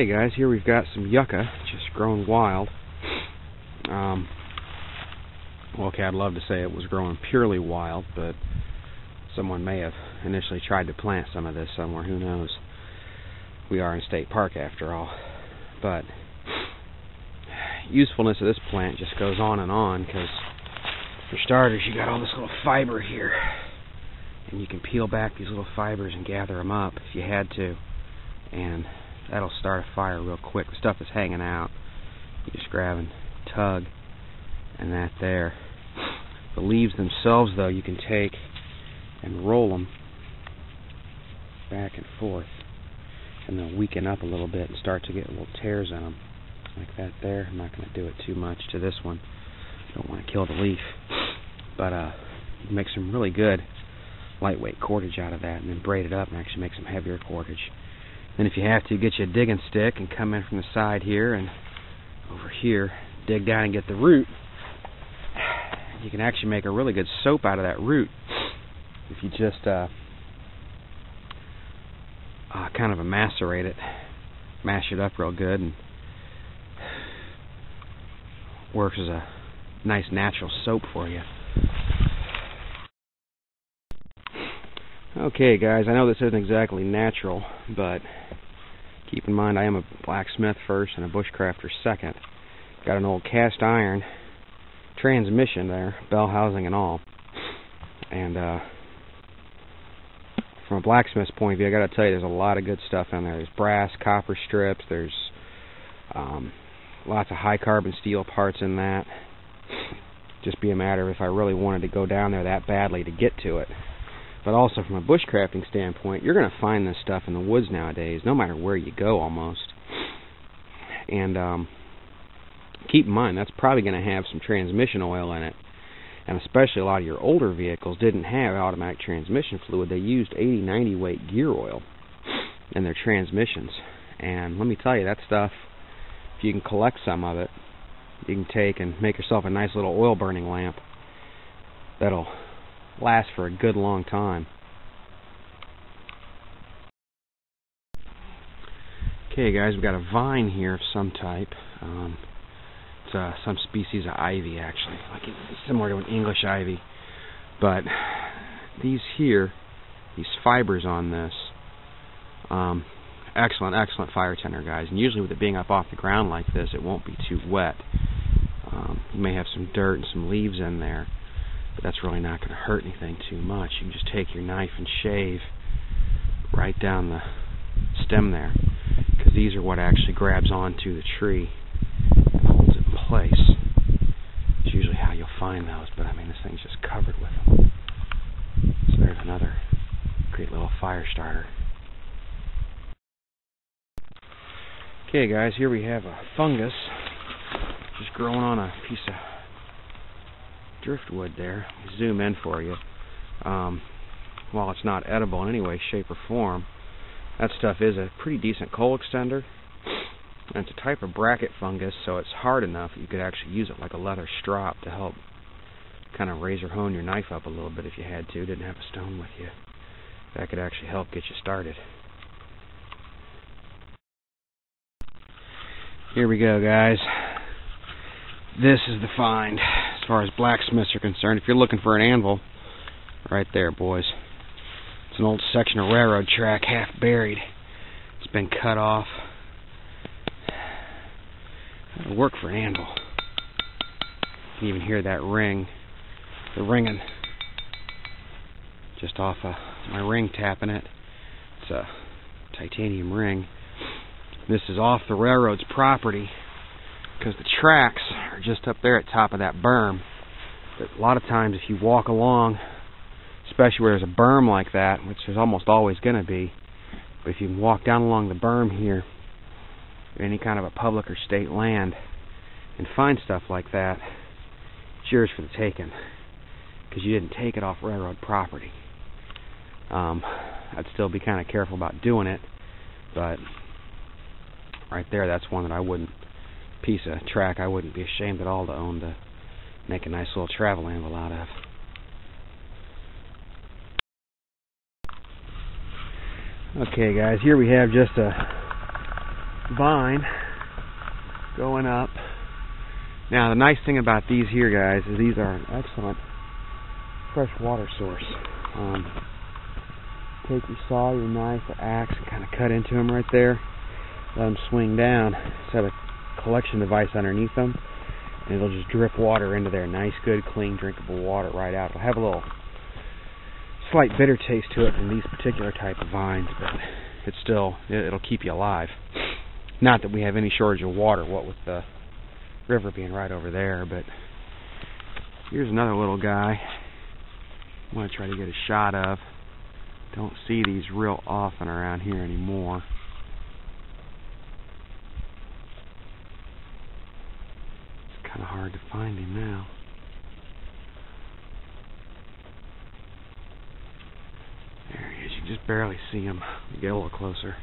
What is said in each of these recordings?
Okay guys, here we've got some yucca just grown wild. Okay, I'd love to say it was growing purely wild, but someone may have initially tried to plant some of this somewhere, who knows. We are in state park after all. But usefulness of this plant just goes on, because for starters you got all this little fiber here, and you can peel back these little fibers and gather them up if you had to, and that'll start a fire real quick. The stuff is hanging out. You just grab and tug, and that there. The leaves themselves, though, you can take and roll them back and forth, and they'll weaken up a little bit and start to get little tears in them, like that there. I'm not going to do it too much to this one. Don't want to kill the leaf. But you can make some really good lightweight cordage out of that, and then braid it up and actually make some heavier cordage. Then if you have to, get you a digging stick and come in from the side here and over here, dig down and get the root. You can actually make a really good soap out of that root if you just kind of macerate it, mash it up real good, and works as a nice natural soap for you. Okay guys, I know this isn't exactly natural, but keep in mind I am a blacksmith first and a bushcrafter second. Got an old cast iron transmission there, bell housing and all. And from a blacksmith's point of view, I got to tell you, there's a lot of good stuff in there. There's brass, copper strips, there's lots of high carbon steel parts in that. Just be a matter of if I really wanted to go down there that badly to get to it. But also from a bushcrafting standpoint, you're going to find this stuff in the woods nowadays, no matter where you go almost. And keep in mind, that's probably going to have some transmission oil in it. And especially a lot of your older vehicles didn't have automatic transmission fluid. They used 80-90 weight gear oil in their transmissions. And let me tell you, that stuff, if you can collect some of it, you can take and make yourself a nice little oil burning lamp that'll last for a good long time. Okay guys, we've got a vine here of some type. It's some species of ivy, actually, like similar to an English ivy. But these fibers on this, excellent fire tender, guys. And usually with it being up off the ground like this, it won't be too wet. You may have some dirt and some leaves in there, but that's really not going to hurt anything too much. You can just take your knife and shave right down the stem there, because these are what actually grabs onto the tree and holds it in place. It's usually how you'll find those, but I mean, this thing's just covered with them. So there's another great little fire starter. Okay guys, here we have a fungus just growing on a piece of driftwood there. Zoom in for you. While it's not edible in any way, shape, or form, that stuff is a pretty decent coal extender. And it's a type of bracket fungus, so it's hard enough that you could actually use it like a leather strop to help kind of razor hone your knife up a little bit if you had to. Didn't have a stone with you. That could actually help get you started. Here we go, guys. This is the find as far as blacksmiths are concerned. If you're looking for an anvil, right there, boys. It's an old section of railroad track, half buried. It's been cut off. That'll work for an anvil. You can even hear that ring, the ringing, just off of my ring tapping it. It's a titanium ring. This is off the railroad's property, because the tracks are just up there at top of that berm. But a lot of times if you walk along, especially where there's a berm like that, which there's almost always going to be, but if you can walk down along the berm here, any kind of a public or state land, and find stuff like that, it's yours for the taking, because you didn't take it off railroad property. I'd still be kind of careful about doing it, but right there, that's one that I wouldn't, piece of track I wouldn't be ashamed at all to own, to make a nice little travel anvil out of. Okay guys, here we have just a vine going up. Now the nice thing about these here, guys, is these are an excellent fresh water source. Take your saw, your knife, or axe, and kind of cut into them right there. Let them swing down. Just have a collection device underneath them, and it'll just drip water into there. Nice, good, clean, drinkable water right out. It'll have a little slight bitter taste to it from these particular type of vines, but it's still, it'll keep you alive. Not that we have any shortage of water, what with the river being right over there, but here's another little guy I want to try to get a shot of. Don't see these real often around here anymore. It's kind of hard to find him now. There he is. You can just barely see him. Get a little closer.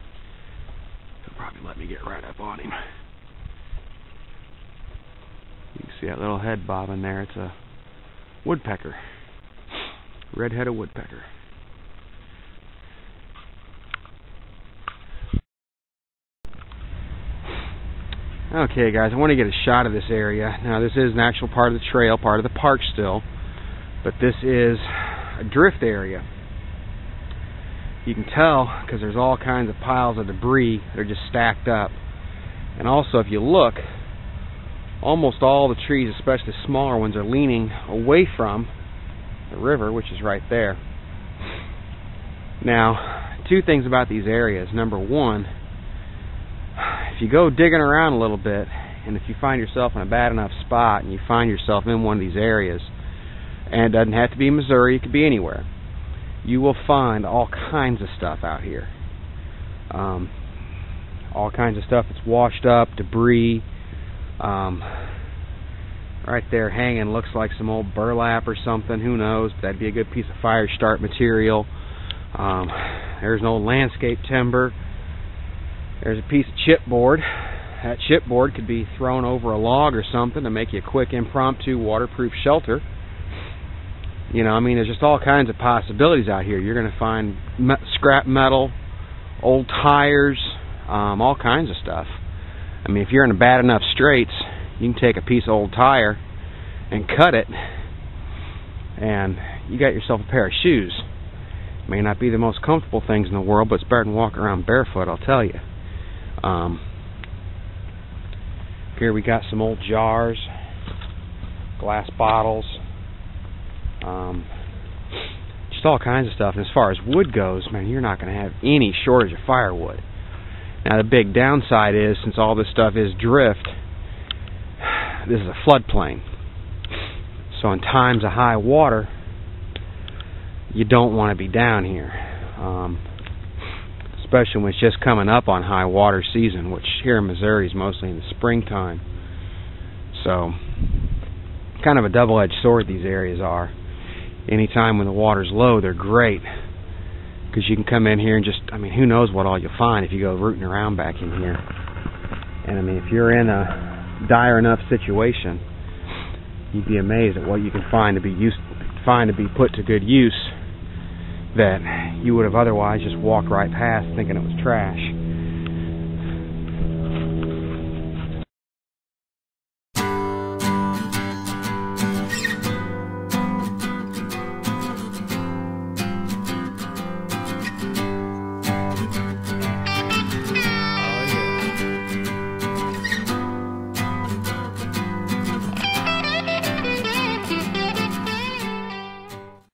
He'll probably let me get right up on him. You can see that little head bobbing there. It's a woodpecker. Red-headed woodpecker. Okay, guys, I want to get a shot of this area. Now, this is an actual part of the trail, part of the park still, but this is a drift area. You can tell because there's all kinds of piles of debris that are just stacked up. And also, if you look, almost all the trees, especially the smaller ones, are leaning away from the river, which is right there. Now, two things about these areas. Number one, if you go digging around a little bit, and if you find yourself in a bad enough spot, and you find yourself in one of these areas, and it doesn't have to be Missouri, it could be anywhere, you will find all kinds of stuff out here. All kinds of stuff that's washed up, debris. Right there hanging looks like some old burlap or something, who knows, that'd be a good piece of fire start material. There's an old landscape timber. There's a piece of chipboard. That chipboard could be thrown over a log or something to make you a quick impromptu waterproof shelter. You know, I mean, there's just all kinds of possibilities out here. You're going to find scrap metal, old tires, all kinds of stuff. I mean, if you're in a bad enough straits, you can take a piece of old tire and cut it, and you got yourself a pair of shoes. May not be the most comfortable things in the world, but it's better than walking around barefoot, I'll tell you. Here we got some old jars, glass bottles, just all kinds of stuff. And as far as wood goes, man, you're not going to have any shortage of firewood. Now, the big downside is, since all this stuff is drift, this is a floodplain. So in times of high water, you don't want to be down here. Especially when it's just coming up on high water season, which here in Missouri is mostly in the springtime. So, kind of a double-edged sword these areas are. Anytime when the water's low, they're great, because you can come in here and just, I mean, who knows what all you'll find if you go rooting around back in here. And I mean, if you're in a dire enough situation, you'd be amazed at what you can find to be put to good use that you would have otherwise just walked right past thinking it was trash.